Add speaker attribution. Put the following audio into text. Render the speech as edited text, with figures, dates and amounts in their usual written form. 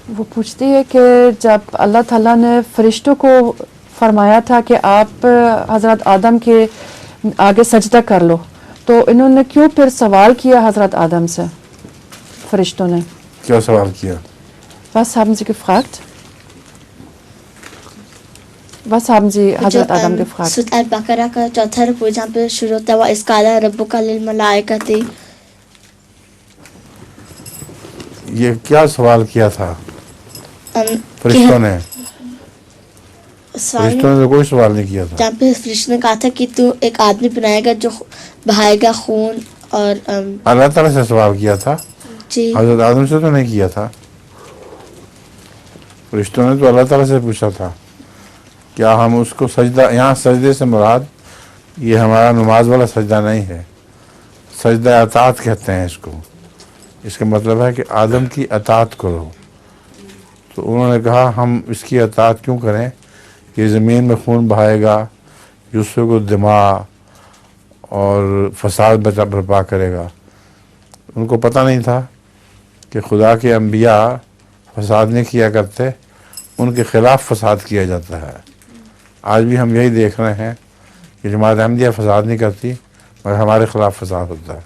Speaker 1: وہ پوچھتی ہے کہ جب اللہ تعالیٰ نے فرشتوں کو فرمایا تھا کہ آپ حضرت آدم کے آگے سجدہ کر لو، تو انہوں نے کیوں پھر سوال کیا حضرت آدم سے؟ فرشتوں نے
Speaker 2: کیا سوال کیا؟
Speaker 1: Was haben Sie gefragt? Was haben Sie حضرت آدم gefragt?
Speaker 3: سورۃ البقرہ کا چوتھا رکوع جہاں پہ شروع ہوتا ہے وَإِذْ قَالَ رَبُّكَ لِلْمَلَائِكَةِ،
Speaker 2: یہ کیا سوال کیا تھا فرشتوں نے؟ فرشتوں نے تو کوئی سوال نہیں کیا تھا.
Speaker 3: جہاں پہ فرشتوں نے کہا تھا کہ تو ایک آدمی بنائے گا جو بہائے گا خون اور
Speaker 2: اللہ تعالیٰ سے سوال کیا تھا،
Speaker 3: جی
Speaker 2: حضرت آدم سے تو نہیں کیا تھا. فرشتوں نے تو اللہ تعالیٰ سے پوچھا تھا کیا ہم اس کو سجدہ، یہاں سجدے سے مراد یہ ہمارا نماز والا سجدہ نہیں ہے، سجدہ اطاعت کہتے ہیں اس کو. اس کا مطلب ہے کہ آدم کی اطاعت کرو. تو انہوں نے کہا ہم اس کی اطاعت کیوں کریں، یہ زمین میں خون بہائے گا، دوسروں کو دماء اور فساد برپا کرے گا. ان کو پتہ نہیں تھا کہ خدا کے انبیاء فساد نہیں کیا کرتے، ان کے خلاف فساد کیا جاتا ہے. آج بھی ہم یہی دیکھ رہے ہیں کہ جماعت احمدیہ فساد نہیں کرتی مگر ہمارے خلاف فساد ہوتا ہے.